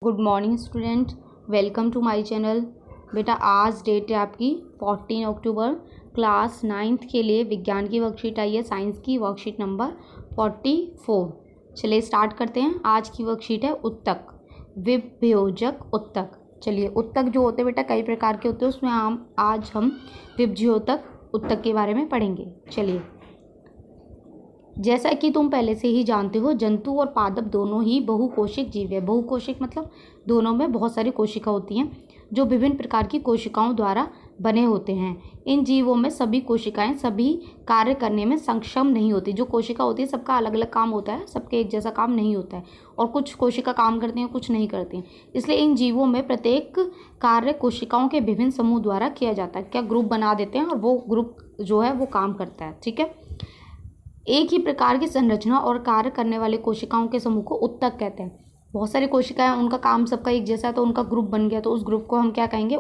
Good morning student, welcome to my channel. बेटा आज date है आपकी 14 अक्टूबर। क्लास 9th के लिए विज्ञान की वर्कशीट आई है, साइंस की वर्कशीट नंबर 44। चलिए स्टार्ट करते हैं। आज की वर्कशीट है उत्तक, विभज्योतक उत्तक। चलिए उत्तक जो होते हैं बेटा कई प्रकार के होते हैं, उसमें आज हम विभज्योतक उत्तक के बारे में पढ़ेंगे। चलिए, जैसा कि तुम पहले से ही जानते हो, जंतु और पादप दोनों ही बहुकोशिक जीव है। बहुकोशिक मतलब दोनों में बहुत सारी कोशिका होती हैं जो विभिन्न प्रकार की कोशिकाओं द्वारा बने होते हैं। इन जीवों में सभी कोशिकाएं सभी कार्य करने में सक्षम नहीं होती। जो कोशिका होती है सबका अलग अलग काम होता है, सबके एक जैसा काम नहीं होता है, और कुछ कोशिका काम करती हैं, कुछ नहीं करती हैं। इसलिए इन जीवों में प्रत्येक कार्य कोशिकाओं के विभिन्न समूह द्वारा किया जाता है। क्या ग्रुप बना देते हैं और वो ग्रुप जो है वो काम करता है। ठीक है, एक ही प्रकार की संरचना और कार्य करने वाले कोशिकाओं के समूह को उत्तक कहते हैं। बहुत सारी कोशिकाएं, उनका काम सबका एक जैसा है, तो उनका ग्रुप बन गया, तो उस ग्रुप को हम क्या कहेंगे?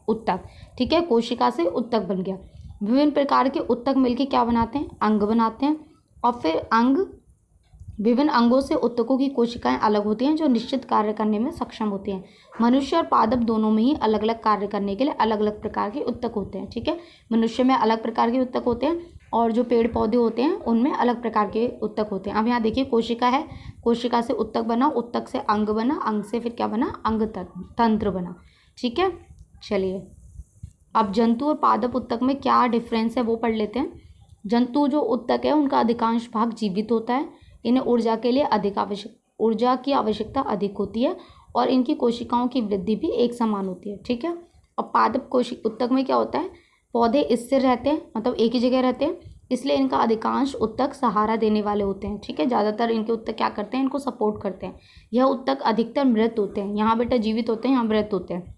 उत्तक। ठीक है, कोशिका से उत्तक बन गया। विभिन्न प्रकार के उत्तक मिलकर क्या बनाते हैं? अंग बनाते हैं। और फिर विभिन्न अंगों से उत्तकों की कोशिकाएं अलग होती हैं जो निश्चित कार्य करने में सक्षम होती हैं। मनुष्य और पादप दोनों में ही अलग अलग कार्य करने के लिए अलग अलग प्रकार के उत्तक होते हैं। ठीक है, मनुष्य में अलग प्रकार के उत्तक होते हैं और जो पेड़ पौधे होते हैं उनमें अलग प्रकार के उत्तक होते हैं। अब यहाँ देखिए, कोशिका है, कोशिका से उत्तक बना, उत्तक से अंग बना, अंग से फिर क्या बना? अंग तंत्र बना। ठीक है, चलिए अब जंतु और पादप उत्तक में क्या डिफरेंस है वो पढ़ लेते हैं। जंतु जो उत्तक है उनका अधिकांश भाग जीवित होता है। इन्हें ऊर्जा की आवश्यकता अधिक होती है और इनकी कोशिकाओं की वृद्धि भी एक समान होती है। ठीक है, और पादप उत्तक में क्या होता है? पौधे स्थिर रहते हैं, मतलब एक ही जगह रहते हैं, इसलिए इनका अधिकांश उत्तक सहारा देने वाले होते हैं। ठीक है, ज़्यादातर इनके उत्तक क्या करते हैं? इनको सपोर्ट करते हैं। यह उत्तक अधिकतर मृत होते हैं। यहाँ बेटा जीवित होते हैं, यहाँ मृत होते हैं,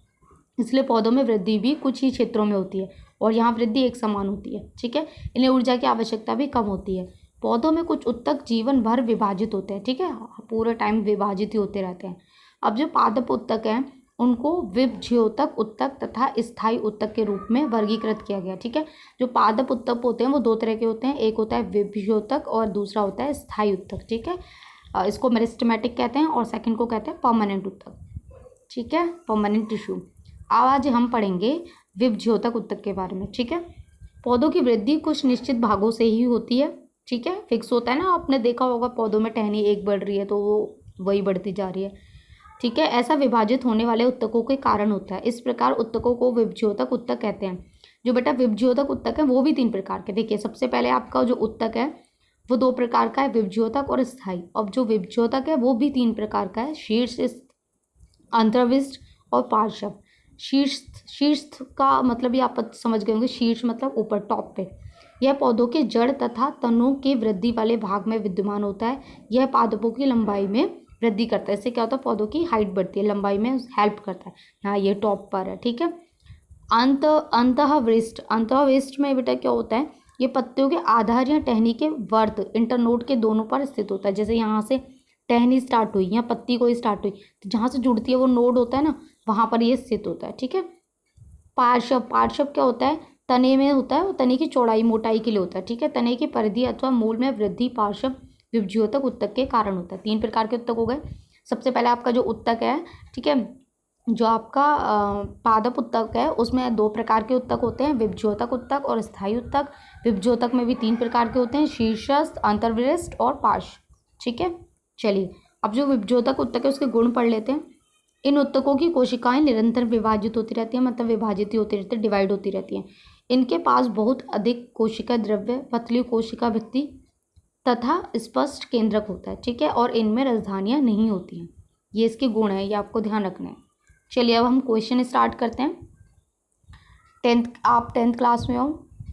इसलिए पौधों में वृद्धि भी कुछ ही क्षेत्रों में होती है और यहाँ वृद्धि एक समान होती है। ठीक है, इन्हें ऊर्जा की आवश्यकता भी कम होती है। पौधों में कुछ उत्तक जीवन भर विभाजित होते हैं। ठीक है, पूरे टाइम विभाजित ही होते रहते हैं। अब जो पादप उत्तक हैं उनको विभज्योतक उत्तक तथा स्थायी उत्तक के रूप में वर्गीकृत किया गया। ठीक है, जो पादप उत्तक होते हैं वो दो तरह के होते हैं, एक होता है विभज्योतक और दूसरा होता है स्थायी उत्तक। ठीक है, इसको मेरिस्टेमेटिक कहते हैं और सेकंड को कहते हैं परमानेंट उत्तक। ठीक है, परमानेंट टिश्यू। आज हम पढ़ेंगे विभज्योतक उत्तक के बारे में। ठीक है, पौधों की वृद्धि कुछ निश्चित भागों से ही होती है। ठीक है, फिक्स होता है ना, आपने देखा होगा पौधों में टहनी एक बढ़ रही है तो वो वही बढ़ती जा रही है। ठीक है, ऐसा विभाजित होने वाले उत्तकों के कारण होता है। इस प्रकार उत्तकों को विभज्योतक उत्तक कहते हैं। जो बेटा विभज्योतक उत्तक है वो भी 3 प्रकार के। देखिए, सबसे पहले आपका जो उत्तक है वो 2 प्रकार का है, विभज्योतक और स्थायी। अब जो विभज्योतक है वो भी 3 प्रकार का है, शीर्ष, अंतर्विष्ट और पार्श्व। शीर्ष का मतलब ये आप समझ गए होंगे, शीर्ष मतलब ऊपर, टॉप पे। यह पौधों के जड़ तथा तनों के वृद्धि वाले भाग में विद्यमान होता है। यह पादपों की लंबाई में वृद्धि करता है। इससे क्या होता है? पौधों की हाइट बढ़ती है, लंबाई में हेल्प करता है। हाँ, ये टॉप पर है। ठीक है, अंतःविष्ट में बेटा क्या होता है? ये पत्तियों के आधार या टहनी के वर्त, इंटरनोड के दोनों पर स्थित होता है। जैसे यहाँ से टहनी स्टार्ट हुई या पत्ती कोई स्टार्ट हुई, तो जहाँ से जुड़ती है वो नोड होता है ना, वहाँ पर ये स्थित होता है। ठीक है, पार्श्व क्या होता है? तने में होता है, वो तने की चौड़ाई मोटाई के लिए होता है। ठीक है, तने की परिधि अथवा मूल में वृद्धि पार्श्व विभज्योतक उत्तक के कारण होता है। 3 प्रकार के उत्तक हो गए। सबसे पहले आपका जो उत्तक है, ठीक है, जो आपका पादप उत्तक है उसमें 2 प्रकार के उत्तक होते हैं, विभज्योतक उत्तक और स्थायी उत्तक। विभज्योतक में भी 3 प्रकार के होते हैं, शीर्षस्थ, अंतर्विष्ट और पार्श्व। ठीक है, चलिए अब जो विभज्योतक उत्तक है उसके गुण पढ़ लेते हैं। इन उत्तकों की कोशिकाएं निरंतर विभाजित होती रहती हैं, मतलब विभाजित ही होती रहती है, डिवाइड होती रहती हैं। इनके पास बहुत अधिक कोशिका द्रव्य, पतली कोशिका भित्ति तथा स्पष्ट केंद्रक होता है। ठीक है, और इनमें राजधानियां नहीं होती हैं। ये इसके गुण है, ये आपको ध्यान रखना है। चलिए अब हम क्वेश्चन स्टार्ट करते हैं। आप 10th क्लास में हो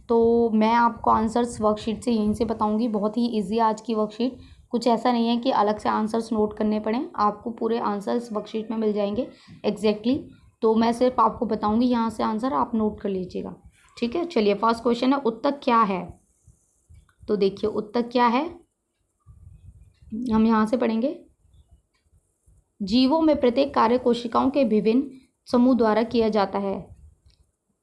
तो मैं आपको आंसर्स वर्कशीट से यहीं से बताऊंगी। बहुत ही ईजी आज की वर्कशीट, कुछ ऐसा नहीं है कि अलग से आंसर्स नोट करने पड़ें, आपको पूरे आंसर्स वर्कशीट में मिल जाएंगे एग्जैक्टली। तो मैं सिर्फ आपको बताऊंगी, यहाँ से आंसर आप नोट कर लीजिएगा। ठीक है, चलिए फर्स्ट क्वेश्चन है, उत्तक क्या है? तो देखिए उत्तक क्या है, हम यहाँ से पढ़ेंगे। जीवों में प्रत्येक कार्य कोशिकाओं के विभिन्न समूह द्वारा किया जाता है।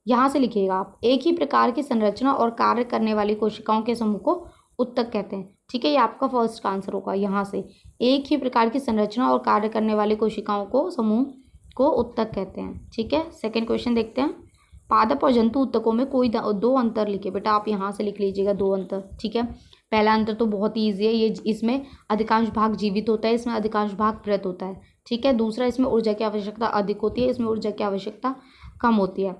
यहाँ से लिखिएगा आप, एक ही प्रकार की संरचना और कार्य करने वाली कोशिकाओं के समूह को उत्तक कहते हैं। ठीक है, ये आपका फर्स्ट का आंसर होगा यहाँ से। एक ही प्रकार की संरचना और कार्य करने वाली कोशिकाओं को समूह को उत्तक कहते हैं। ठीक है, सेकंड क्वेश्चन देखते हैं। पादप और जंतु उत्तकों में कोई दो अंतर लिखे। बेटा आप यहाँ से लिख लीजिएगा 2 अंतर। ठीक है, पहला अंतर तो बहुत ही ईजी है, ये इसमें अधिकांश भाग जीवित होता है, इसमें अधिकांश भाग मृत होता है। ठीक है, दूसरा इसमें ऊर्जा की आवश्यकता अधिक होती है, इसमें ऊर्जा की आवश्यकता कम होती है,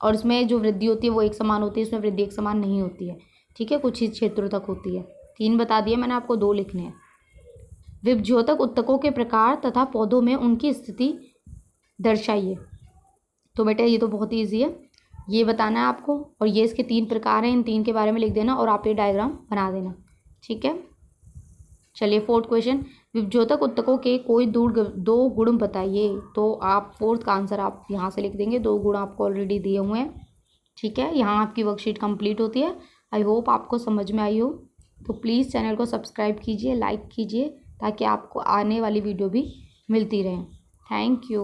और इसमें जो वृद्धि होती है वो एक समान होती है, इसमें वृद्धि एक समान नहीं होती है। ठीक है, कुछ ही क्षेत्रों तक होती है। 3 बता दिए मैंने, आपको 2 लिखने हैं। विभज्योतक उत्तकों के प्रकार तथा पौधों में उनकी स्थिति दर्शाइए। तो बेटा ये तो बहुत ईजी है, ये बताना है आपको, और ये इसके 3 प्रकार हैं, इन 3 के बारे में लिख देना और आप ये डायग्राम बना देना। ठीक है, चलिए फोर्थ क्वेश्चन। विभज्योतक उत्तकों के कोई 2 गुण बताइए। तो आप फोर्थ का आंसर आप यहाँ से लिख देंगे, 2 गुण आपको ऑलरेडी दिए हुए हैं। ठीक है, यहाँ आपकी वर्कशीट कंप्लीट होती है। आई होप आपको समझ में आई हो। तो प्लीज़ चैनल को सब्सक्राइब कीजिए, लाइक कीजिए, ताकि आपको आने वाली वीडियो भी मिलती रहे। Thank you.